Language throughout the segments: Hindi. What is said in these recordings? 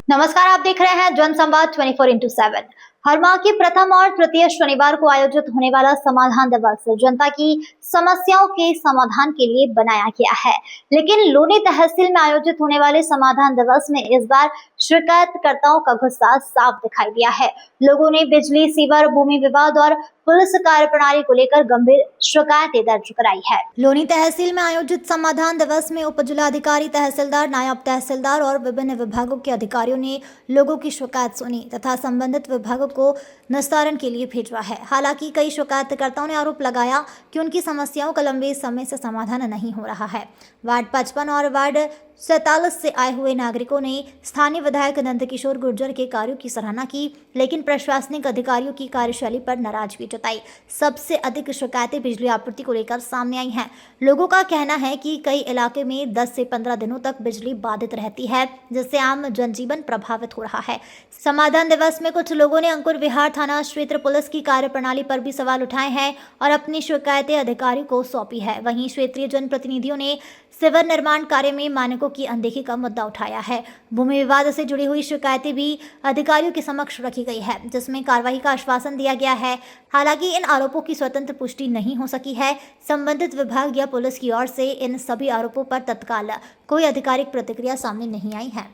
नमस्कार, आप देख रहे हैं जनसंवाद 24x7। हर माह के प्रथम और तृतीय शनिवार को आयोजित होने वाला समाधान दिवस जनता की समस्याओं के समाधान के लिए बनाया गया है। लेकिन लोनी तहसील में आयोजित होने वाले समाधान दिवस में इस बार शिकायतकर्ताओं का गुस्सा साफ दिखाई दिया है। लोगों ने बिजली, सीवर, भूमि विवाद और पुलिस कार्यप्रणाली को लेकर गंभीर शिकायतें दर्ज कराई है। लोनी तहसील में आयोजित समाधान दिवस में उप जिलाधिकारी, तहसीलदार, नायब तहसीलदार और विभिन्न विभागों के अधिकारियों ने लोगों की शिकायत सुनी तथा संबंधित विभागों को निस्तारण के लिए भेजा है। हालांकि कई शिकायतकर्ताओं ने आरोप लगाया कि उनकी समस्याओं का लंबे समय से समाधान नहीं हो रहा है। वार्ड 55 और वार्ड 47 से आए हुए नागरिकों ने स्थानीय विधायक नंदकिशोर गुर्जर के कार्यों की सराहना की, लेकिन प्रशासनिक अधिकारियों की कार्यशैली पर नाराजगी जताई। सबसे अधिक शिकायतें बिजली आपूर्ति को लेकर सामने आई हैं। लोगों का कहना है कि कई इलाके में 10 से 15 दिनों तक बिजली बाधित रहती है, जिससे आम जनजीवन प्रभावित हो रहा है। समाधान दिवस में कुछ लोगों ने अंकुर विहार थाना क्षेत्र पुलिस की कार्यप्रणाली पर भी सवाल उठाए हैं और अपनी शिकायतें अधिकारियों को सौंपी है। वहीं क्षेत्रीय जनप्रतिनिधियों ने सिवर निर्माण कार्य में मानकों की अनदेखी का मुद्दा उठाया है। भूमि विवाद से जुड़ी हुई शिकायतें भी अधिकारियों के समक्ष रखी गई है, जिसमें कार्रवाई का आश्वासन दिया गया है। हालांकि इन आरोपों की स्वतंत्र पुष्टि नहीं हो सकी है। संबंधित विभाग या पुलिस की ओर से इन सभी आरोपों पर तत्काल कोई आधिकारिक प्रतिक्रिया सामने नहीं आई है।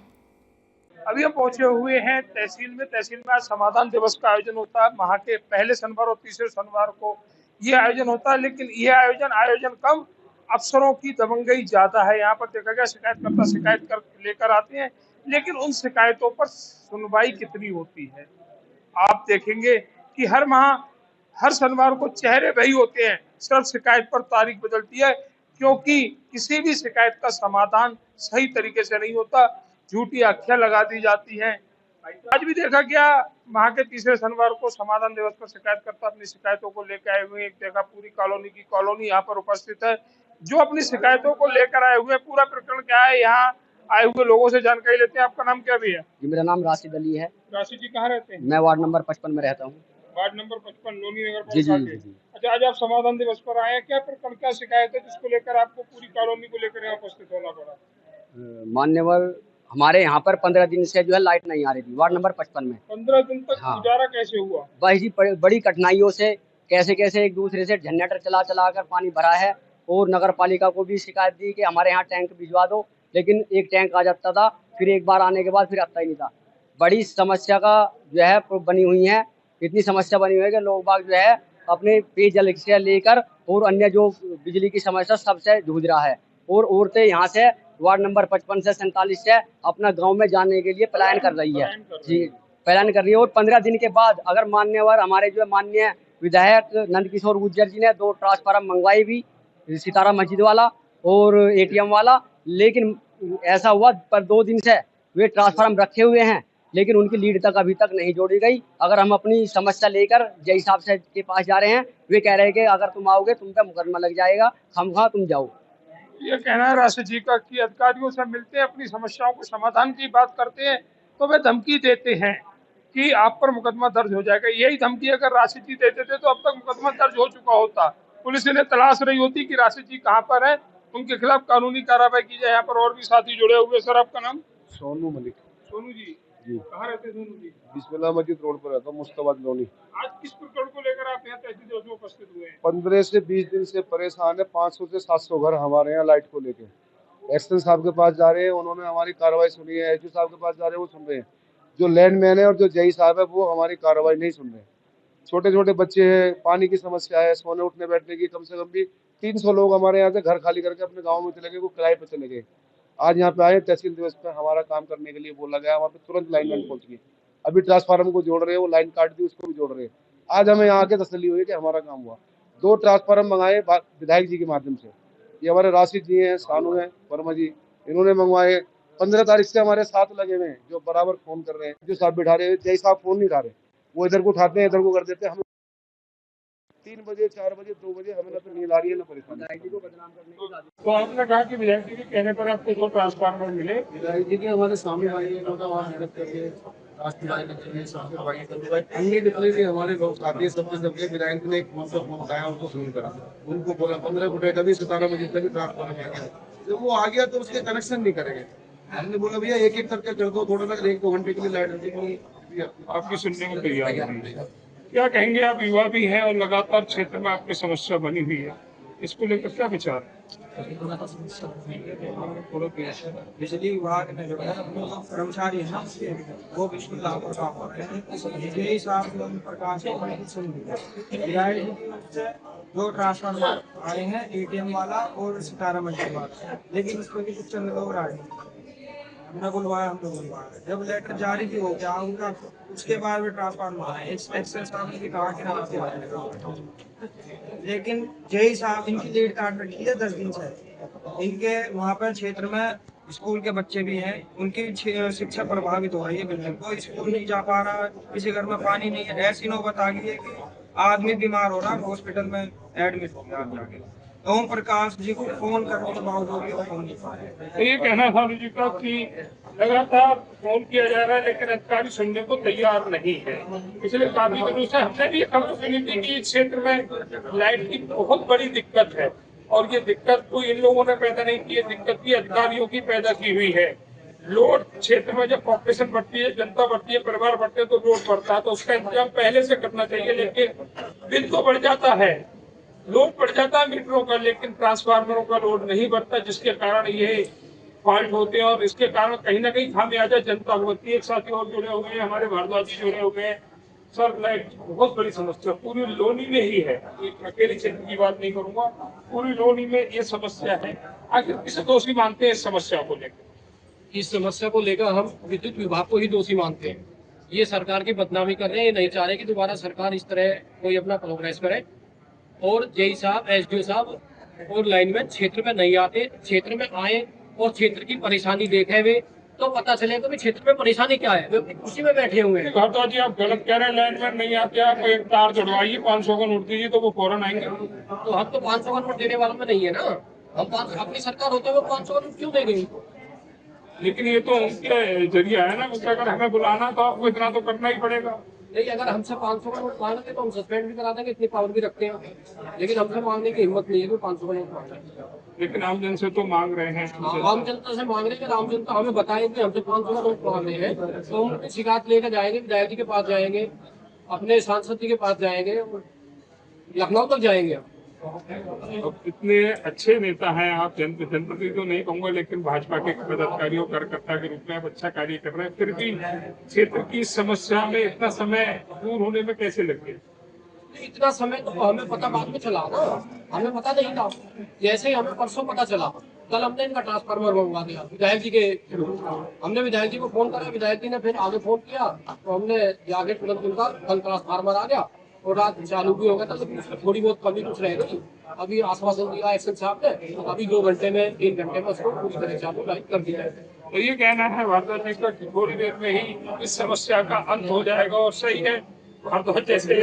अभी हम पहुंचे हुए हैं तहसील में। तहसील में आज समाधान दिवस का आयोजन होता है। माह के पहले शनिवार और तीसरे शनिवार को ये आयोजन होता है, लेकिन ये आयोजन कम, अफसरों की दबंगई ज्यादा है। यहाँ पर देखा गया शिकायतकर्ता शिकायत कर लेकर आते हैं, लेकिन उन शिकायतों पर सुनवाई कितनी होती है। आप देखेंगे कि हर माह हर शनिवार को चेहरे वही होते हैं, सिर्फ शिकायत पर तारीख बदलती है, क्योंकि किसी भी शिकायत का समाधान सही तरीके से नहीं होता। झूठी आख्या लगा दी जाती है। आज भी देखा गया माह के तीसरे शनिवार को समाधान दिवस पर शिकायतकर्ता अपनी शिकायतों को लेकर आए हुए। एक देखा पूरी कॉलोनी यहाँ पर उपस्थित है, जो अपनी शिकायतों को लेकर आए हुए। पूरा प्रकरण क्या है, यहाँ आए हुए लोगों से जानकारी लेते हैं। आपका नाम क्या भी है? जी, मेरा नाम राशिद अली है। राशिद जी, कहाँ रहते हैं? मैं वार्ड नंबर 55 में रहता हूँ। वार्ड नंबर 55, लोनी नगर जी पालिका जी के। जी। अच्छा, आज आप समाधान दिवस पर आए हैं। क्या प्रकरण, क्या शिकायत है जिसको लेकर आपको पूरी कॉलोनी को लेकर यहाँ उपस्थित होना पड़ा? मान्यवर, हमारे यहाँ पर 15 दिन से जो है लाइट नहीं आ रही थी वार्ड नंबर 55 में। 15 दिन तक हाँ। गुजारा कैसे हुआ? बड़ी जी बड़ी कठिनाइयों से कैसे एक दूसरे से जनरेटर चला कर पानी भरा है, और नगर पालिका को भी शिकायत दी कि हमारे यहाँ टैंक भिजवा दो, लेकिन एक टैंक आ जाता था, फिर एक बार आने के बाद फिर आता ही नहीं था। बड़ी समस्या का जो है बनी हुई है। इतनी समस्या बनी हुई है कि लोग बाग जो है अपने पेयजल से लेकर और अन्य जो बिजली की समस्या सबसे जूझ रहा है। और औरतें यहाँ से वार्ड नंबर 55 से 47 से अपना गांव में जाने के लिए पलायन कर रही है। जी, पलायन कर रही है। और 15 दिन के बाद अगर मान्यवर हमारे जो माननीय विधायक नंदकिशोर गुर्जर जी ने 2 ट्रांसफार्मर मंगवाई भी, सितारा मस्जिद वाला और एटीएम वाला, लेकिन ऐसा हुआ पर 2 दिन से वे ट्रांसफार्मर रखे हुए हैं, लेकिन उनकी लीड तक अभी तक नहीं जोड़ी गई। अगर हम अपनी समस्या लेकर जय साहब से के पास जा रहे हैं, वे कह रहे हैं कि अगर तुम आओगे तुम पे मुकदमा लग जाएगा, खामखा तुम जाओ। ये कहना है राशिद जी का कि अधिकारियों से मिलते हैं, अपनी समस्याओं को समाधान की बात करते हैं, तो वे धमकी देते हैं कि आप पर मुकदमा दर्ज हो जाएगा। यही धमकी अगर राशिद जी देते थे तो अब तक मुकदमा दर्ज हो चुका होता। पुलिस इन्हें तलाश रही होती कि राशिद जी कहाँ पर है, उनके खिलाफ कानूनी कार्रवाई की जाए। यहाँ पर और भी साथी जुड़े हुए। सर, आपका नाम? सोनू मलिक। सोनू जी, जी, कहाँ रहते हैं सोनू जी? बिस्मिल्लाह मस्जिद रोड पर रहता हूँ, मुस्ताबाद लोनी। आज किस प्रकरण को लेकर आप यहाँ तहसील दिवस में उपस्थित हुए हैं? 15 से 20 दिन से परेशान है। 500 से 700 घर हमारे यहाँ लाइट को लेके। एक्शन साहब के पास जा रहे हैं, उन्होंने हमारी कार्रवाई सुनी है। एचओ साहब के पास जा रहे हैं, वो सुन रहे हैं। जो लैंडमैन है और जो जई साहब है वो हमारी कार्रवाई नहीं सुन रहे। छोटे छोटे बच्चे हैं, पानी की समस्या है, सोने उठने बैठने की। कम से कम भी 300 लोग हमारे यहाँ से घर खाली करके अपने गाँव में चले गए, वो किराए पर चले गए। आज यहाँ पे आए तहसील दिवस पर हमारा काम करने के लिए बोला गया। वहाँ पे तुरंत लाइनमैन पहुंच गई। अभी ट्रांसफार्मर को जोड़ रहे हैं, वो लाइन काट दी, उसको भी जोड़ रहे हैं। आज हमें यहाँ आके तसल्ली हुई कि हमारा काम हुआ। 2 ट्रांसफार्मर मंगाए विधायक जी के माध्यम से। ये हमारे राशिद जी हैं, सानू हैं, वर्मा जी, इन्होंने मंगवाए। 15 तारीख से हमारे साथ लगे हुए हैं, जो बराबर फोन कर रहे हैं। जो साहब बिठा रहे हैं, जय साहब फोन नहीं उठा रहे, वो इधर को उठाते हैं, इधर को कर देते हैं। हम 3 बजे, 4 बजे, 2 बजे हमें ना तो नींद आ रही है, ना परेशानी। तो आपने कहा कि विधायक जी के कहने पर आपको 2 ट्रांसफार्मर मिले। विधायक जी के हमारे सामने भाई इन्होंने वहाँ मेहनत करके राष्ट्रीय भाई के लिए सामने भाई अन्य डिप्ली हमारे लोग साथी है सबके सबके विधायक ने एक फोन उठाया उनको फोन करा उनको बोला 15 फुटे कभी 17 बजे तक ट्रांसफार्मर आ गया जब वो आ गया तो उसके कनेक्शन नहीं करेंगे हमने बोला भैया एक एक करके कर दो थोड़ा सा 1-2 घंटे के लिए लाइट आपकी सुनने में तैयार नहीं है। क्या कहेंगे, आप युवा भी हैं और लगातार क्षेत्र में आपकी समस्या बनी हुई है, इसको लेकर क्या विचार है? बिजली विभाग में जो है कर्मचारी है ना वो बिल्कुल लापरवाह हो रहे हैं। यही साहब प्रकाश दो ट्रांसफार्मर आए हैं एटीएम वाला और 17 मंजिल वाला, लेकिन उसमें भी कुछ चंद लोग आए हमने बुलवाया जब लेटर जारी भी हो गया उनका उसके बाद भी ट्रांसफार्मर आए एक्सेल साहब ने भी कहा कि लेकिन जय साहब इनकी लीड काट रखी है 10 दिन से। इनके वहाँ पर क्षेत्र में स्कूल के बच्चे भी हैं उनकी शिक्षा प्रभावित हो रही है बिल्कुल कोई स्कूल नहीं जा पा रहा किसी घर में पानी नहीं है। ऐसी नौबत आ गई है कि आदमी बीमार हो रहा है हॉस्पिटल में एडमिट हो गया। ओम प्रकाश जी को फोन करने के बावजूद भी फोन नहीं पा रहे। तो ये कहना था जी का कि लगातार फोन किया जा रहा है लेकिन अधिकारी सुनने को तैयार नहीं है। पिछले काफी दिनों से हमने भी खबर सुनी थी कि इस क्षेत्र में लाइट की बहुत बड़ी दिक्कत है और ये दिक्कत कोई इन लोगों ने पैदा नहीं की है, दिक्कत भी अधिकारियों की पैदा की हुई है। लोड क्षेत्र में जब पॉपुलेशन बढ़ती है, जनता बढ़ती है, परिवार बढ़ते हैं तो लोड बढ़ता है, तो उसका इंतजाम पहले से करना चाहिए। लेकिन बिल तो बढ़ जाता है, लोड बढ़ जाता है मीटरों का, लेकिन ट्रांसफार्मरों का लोड नहीं बढ़ता, जिसके कारण ये फॉल्ट होते हैं और इसके कारण कहीं ना कहीं खामियाजा जनता होती है। एक साथी और जुड़े हुए हैं, हमारे भारद्वाज जी जुड़े हुए हैं। सर, लाइट बहुत बड़ी समस्या पूरी लोनी में ही है, अकेले क्षेत्र की बात नहीं करूंगा, पूरी लोनी में ये समस्या है। आखिर किसे दोषी मानते हैं इस समस्या को लेकर? इस समस्या को लेकर हम विद्युत विभाग को ही दोषी मानते हैं। ये सरकार की बदनामी कर रहे हैं, नहीं चाह रहे कि दोबारा सरकार इस तरह कोई अपना प्रोग्रेस करे। और जेई साहब एसडीओ साहब और लाइनमैन क्षेत्र में नहीं आते, क्षेत्र में आए और क्षेत्र की परेशानी देखे हुए तो पता चलेगा कि क्षेत्र में परेशानी क्या है। वे उसी में बैठे हुए हैं। भारद्वाज जी, आप गलत कह रहे हैं, लाइनमैन नहीं आते, आप एक तार जुड़वाइए, 500 का नोट दीजिए तो वो फौरन आएंगे। तो हम तो 500 का नोट देने वालों में नहीं है ना, हम अपनी सरकार होते हुए 500 का नोट क्यों दे गई? लेकिन ये तो उनके जरिए है ना, अगर हमें बुलाना तो आपको इतना तो करना ही पड़ेगा। नहीं, अगर हमसे 500 का नोट मांगेंगे तो हम सस्पेंड भी करा देंगे, इतनी पावर भी रखते हैं, लेकिन हमसे मांगने की हिम्मत नहीं है कि 500 का नोट मांगे। लेकिन आम जन से तो मांग रहे हैं। आम जनता से मांग रहे हैं, आम जनता हमें बताएं कि हमसे 500 का नोट मांग रहे हैं तो हम शिकायत लेकर जाएंगे, विधायक जी के पास जाएंगे, अपने सांसद जी के पास जाएंगे, लखनऊ तक जाएंगे। अब इतने अच्छे नेता हैं आप, जनप्रतिनिधि तो नहीं कहूंगा, लेकिन भाजपा के पदाधिकारियों कार्यकर्ता के रूप में आप अच्छा कार्य कर रहे हैं, फिर भी क्षेत्र की समस्या में इतना समय दूर होने में कैसे लग गया? इतना समय तो हमें पता बाद में चला ना, हमें पता नहीं था। जैसे ही हमें परसों पता चला, कल हमने इनका ट्रांसफार्मर मंगवा दिया विधायक जी के। हमने विधायक जी को फोन करा, विधायक जी ने फिर आगे फोन किया तो हमने जाके तुरंत उनका कल ट्रांसफार्मर आ गया और रात चालू भी हो गया था, लेकिन उसमें थोड़ी बहुत कमी कुछ रह गई। अभी आश्वासन दिया एक्शन साहब ने, अभी 2 घंटे में 3 घंटे में उसको पूरी तरह चालू कर दिया है। तो ये कहना है भारद्वाज जी का कि थोड़ी देर में ही इस समस्या का अंत हो जाएगा, और सही है। भारद्वाज जैसे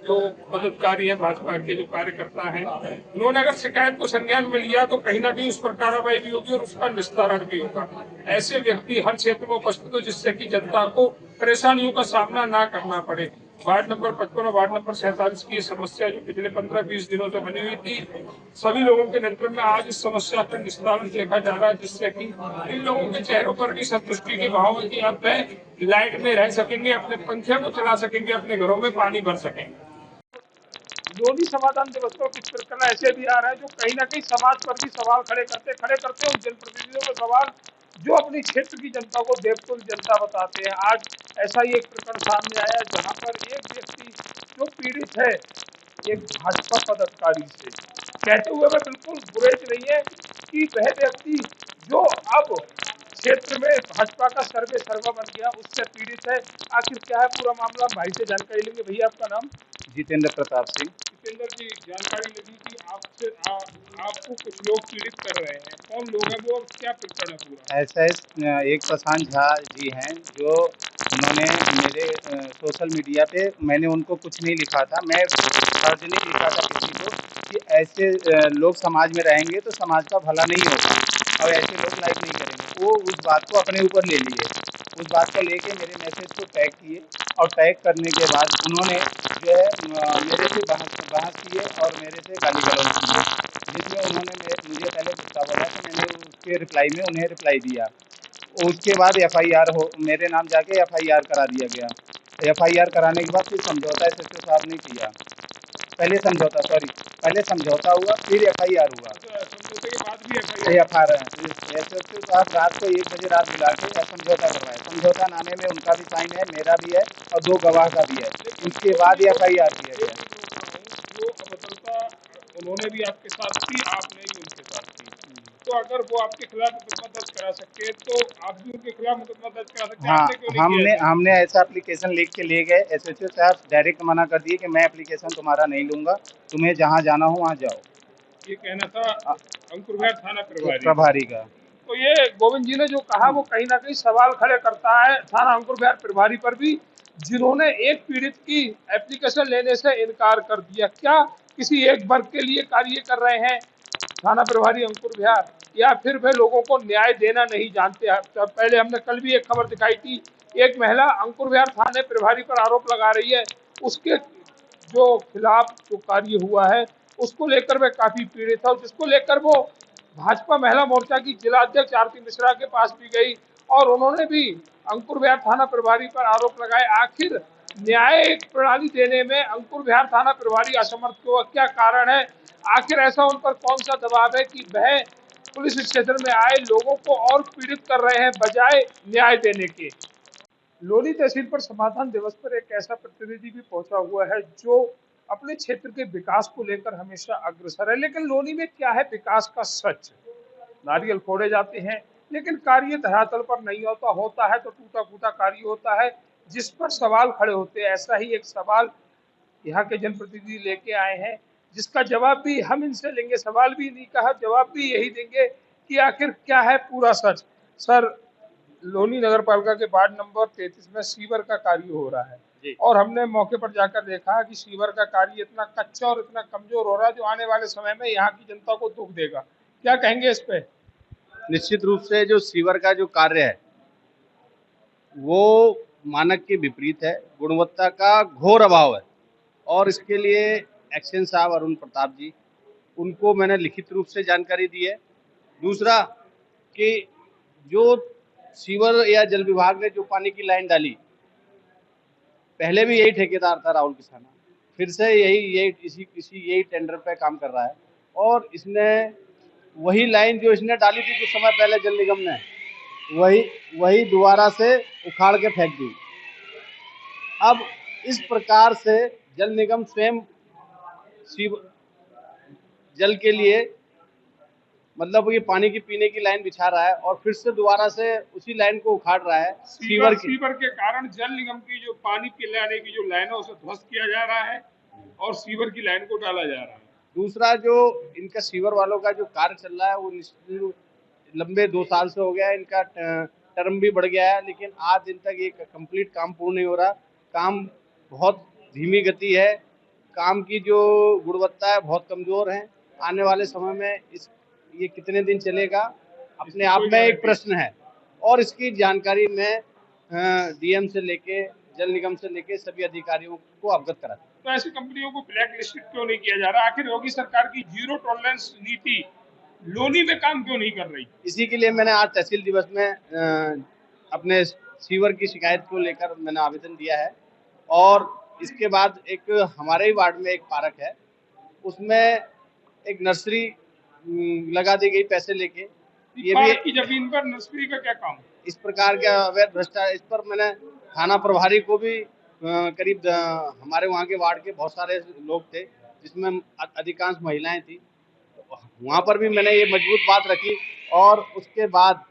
जो पदाधिकारी है, भाजपा के जो कार्यकर्ता हैं, उन्होंने अगर शिकायत को संज्ञान में लिया तो कहीं ना कहीं उस पर कार्रवाई भी होगी और उसका निस्तारण भी होगा। ऐसे व्यक्ति हर क्षेत्र में उपस्थित हो जिससे कि जनता को परेशानियों का सामना ना करना पड़े। वार्ड नंबर 55 और वार्ड नंबर 47 की समस्या जो पिछले 15-20 दिनों से बनी हुई थी, सभी लोगों के नेतृत्व में आज इस समस्या का निस्तारण देखा जा रहा है, जिससे कि इन लोगों के चेहरों पर भी संतुष्टि के भाव है कि अब लाइट में रह सकेंगे, अपने पंखे को चला सकेंगे, अपने घरों में पानी भर सकेंगे। दोनों समाधान दिवस को कुछ करना ऐसे भी आ रहा है जो कहीं ना कहीं समाज पर भी सवाल खड़े करते हैं, उन जनप्रतिनिधियों को सवाल जो अपनी क्षेत्र की जनता को बेवकूफ जनता बताते हैं। आज ऐसा ही एक प्रकरण सामने आया जहां पर एक व्यक्ति जो पीड़ित है एक भाजपा पदाधिकारी से, कहते हुए वह बिल्कुल गुरेज नहीं है कि वह व्यक्ति जो अब क्षेत्र में भाजपा का सर्वा बन गया उससे पीड़ित है। आखिर क्या है पूरा मामला, भाई से जानकारी लेंगे। भैया, आपका नाम? जितेंद्र प्रताप सिंह। जितेंद्र जी, जानकारी लगी कि आपसे आपको कुछ लोग पीड़ित कर रहे हैं, कौन लोग हैं वो, क्या प्रकरण है पूरा? ऐसा एक प्रशांत झा जी हैं जो उन्होंने मेरे सोशल मीडिया पे, मैंने उनको कुछ नहीं लिखा था, मैं सार्वजनिक लिखा था किसी को कि ऐसे लोग समाज में रहेंगे तो समाज का भला नहीं होगा और ऐसे लोग लाइक नहीं करेंगे। वो उस बात को अपने ऊपर ले लिए, उस बात को लेके मेरे मैसेज को टैग किए और टैग करने के बाद उन्होंने जो है मेरे से बहस किए और मेरे से गाली गलौज किए, जिसमें उन्होंने मुझे पहले गुस्सा बोला कि मैंने उसके रिप्लाई में उन्हें रिप्लाई दिया। उसके बाद एफआईआर हो मेरे नाम जाके एफआईआर करा दिया गया। एफआईआर कराने के बाद फिर समझौता एसएसपी साहब ने किया। पहले समझौता हुआ, फिर एफआईआर हुआ। समझौते के बाद भी एफआईआर एसएसपी साहब रात को 1 बजे रात बुला के समझौता करवाए। समझौता नामे में उनका भी साइन है, मेरा भी है और 2 गवाह का भी है। उसके बाद एफआईआर किया गया। जो अभद्रता उन्होंने भी आपके साथ की, आपने भी उनके साथ की, तो अगर वो आपके खिलाफ मुकदमा दर्ज करा सकते हैं तो आप भी उनके खिलाफ मुकदमा दर्ज करा सकते हैं। हाँ, आपने क्यों नहीं किया ऐसा? हमने ऐसा एप्लीकेशन लिख के ले गए। एसएचओ साहब डायरेक्ट मना कर दिए कि मैं एप्लीकेशन तुम्हारा नहीं लूंगा, तुम्हें जहाँ जाना हो वहाँ जाओ। ये कहना था अंकुर विहार थाना प्रभारी का। तो ये गोविंद जी ने जो कहा वो कहीं ना कहीं सवाल खड़े करता है थाना अंकुर विहार प्रभारी पर भी, जिन्होंने एक पीड़ित की एप्लीकेशन लेने से इनकार कर दिया। क्या किसी एक वर्ग के लिए कार्य कर रहे हैं थाना प्रभारी अंकुर विहार, या फिर वे लोगों को न्याय देना नहीं जानते? पहले हमने कल भी एक खबर दिखाई थी, एक महिला अंकुर विहार थाने प्रभारी पर आरोप लगा रही है, उसके जो खिलाफ जो कार्य हुआ है उसको लेकर वे काफी पीड़ित है, जिसको लेकर वो भाजपा महिला मोर्चा की जिला अध्यक्ष आरती मिश्रा के पास भी गई और उन्होंने भी अंकुर विहार थाना प्रभारी पर आरोप लगाए। आखिर न्यायिक प्रणाली देने में अंकुर विहार थाना प्रभारी असमर्थ क्यों? क्या कारण है? आखिर ऐसा उन पर कौन सा दबाव है कि वह पुलिस स्टेशन में आए लोगों को और पीड़ित कर रहे हैं बजाय न्याय देने के? लोनी तहसील पर समाधान दिवस पर एक ऐसा प्रतिनिधि भी पहुंचा हुआ है जो अपने क्षेत्र के विकास को लेकर हमेशा अग्रसर है, लेकिन लोनी में क्या है विकास का सच? नारियल फोड़े जाते हैं लेकिन कार्य धरातल पर नहीं होता है तो टूटा फूटा कार्य होता है जिस पर सवाल खड़े होते हैं। ऐसा ही एक सवाल यहाँ के जनप्रतिनिधि लेके आए हैं, जिसका जवाब भी हम इनसे लेंगे। सवाल भी नहीं कहा, जवाब भी यही देंगे कि आखिर क्या है पूरा सच। सर, लोनी नगर पालिका के वार्ड नंबर 33 में सीवर का कार्य हो रहा है और हमने मौके पर जाकर देखा कि सीवर का कार्य इतना कच्चा और इतना कमजोर हो रहा है जो आने वाले समय में यहाँ की जनता को दुख देगा। क्या कहेंगे इस पे? निश्चित रूप से जो सीवर का जो कार्य है वो मानक के विपरीत है, गुणवत्ता का घोर अभाव है और इसके लिए एक्शन साहब अरुण प्रताप जी, उनको मैंने लिखित रूप से जानकारी दी है। दूसरा कि जो सीवर या जल विभाग ने जो पानी की लाइन डाली, पहले भी यही ठेकेदार था राहुल किसाना, फिर से यही टेंडर पे काम कर रहा है और इसने वही लाइन जो इसने डाली थी कुछ समय पहले जल निगम ने, वही दोबारा से उखाड़ के फेंक दी। अब इस प्रकार से जल निगम स्वयं जल के लिए मतलब ये पानी की पीने की लाइन बिछा रहा है और फिर से दोबारा से उसी लाइन को उखाड़ रहा है। सीवर के कारण जल निगम की जो पानी पिलाने की जो लाइन है उसे ध्वस्त किया जा रहा है और सीवर की लाइन को डाला जा रहा है। दूसरा जो इनका सीवर वालों का जो कार्य चल रहा है वो लंबे 2 साल से हो गया है, इनका टर्म भी बढ़ गया है, लेकिन आज दिन तक ये कंप्लीट काम पूर्ण नहीं हो रहा। काम बहुत धीमी गति है, काम की जो गुणवत्ता है बहुत कमजोर है। आने वाले समय में ये कितने दिन चलेगा अपने आप में एक प्रश्न है और इसकी जानकारी में डीएम से लेके जल निगम से लेके सभी अधिकारियों को अवगत करा। तो ऐसी कंपनियों को ब्लैक लिस्ट क्यों नहीं किया जा रहा? आखिर योगी सरकार की जीरो टॉलरेंस नीति लोनी में काम क्यों नहीं कर रही? इसी के लिए मैंने आज तहसील दिवस में अपने सीवर की शिकायत को लेकर मैंने आवेदन दिया है और इसके बाद एक हमारे ही वार्ड में एक पार्क है, उसमें एक नर्सरी लगा दी गई पैसे लेके। ये भी की जमीन पर नर्सरी का क्या काम? इस प्रकार का अवैध भ्रष्टाचार, इस पर मैंने थाना प्रभारी को भी करीब हमारे वहाँ के वार्ड के बहुत सारे लोग थे जिसमें अधिकांश महिलाएं थी, वहाँ पर भी मैंने ये मजबूत बात रखी और उसके बाद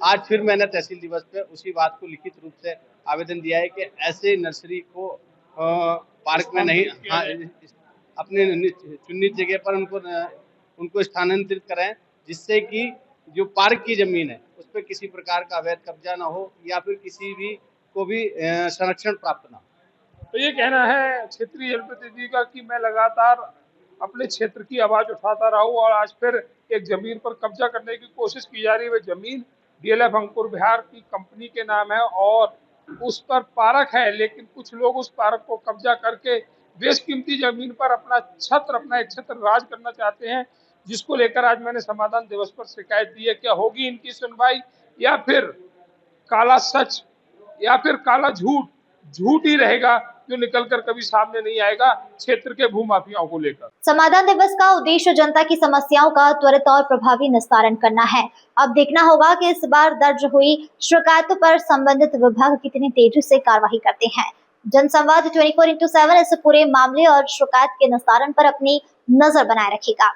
आज फिर मैंने तहसील दिवस पे उसी बात को लिखित रूप से आवेदन दिया है कि ऐसे नर्सरी को पार्क में नहीं, अपने चुनित जगह पर उनको स्थानांतरित करें, जिससे कि जो पार्क की जमीन है उस पर किसी प्रकार का अवैध कब्जा ना हो या फिर किसी भी को भी संरक्षण प्राप्त ना हो। तो ये कहना है क्षेत्रीय जनप्रतिनिधि का कि मैं लगातार अपने क्षेत्र की आवाज उठाता रहा हूं और आज फिर एक जमीन पर कब्जा करने की कोशिश की जा रही है। वह जमीन डीएलएफ अंकुर विहार की कंपनी के नाम है और उस पर पार्क है, लेकिन कुछ लोग उस पार्क को कब्जा करके बेशकीमती जमीन पर अपना एक छत्र राज करना चाहते हैं, जिसको लेकर आज मैंने समाधान दिवस पर शिकायत दी है। क्या होगी इनकी सुनवाई, या फिर काला सच या फिर काला झूठ ही रहेगा जो निकलकर कभी सामने नहीं आएगा क्षेत्र के भूमाफियाओं को लेकर। समाधान दिवस का उद्देश्य जनता की समस्याओं का त्वरित और प्रभावी निस्तारण करना है। अब देखना होगा कि इस बार दर्ज हुई शिकायतों पर संबंधित विभाग कितनी तेजी से कार्रवाई करते हैं। जनसंवाद 24/7 इस पूरे मामले और शिकायत के निस्तारण पर अपनी नजर बनाए रखेगा।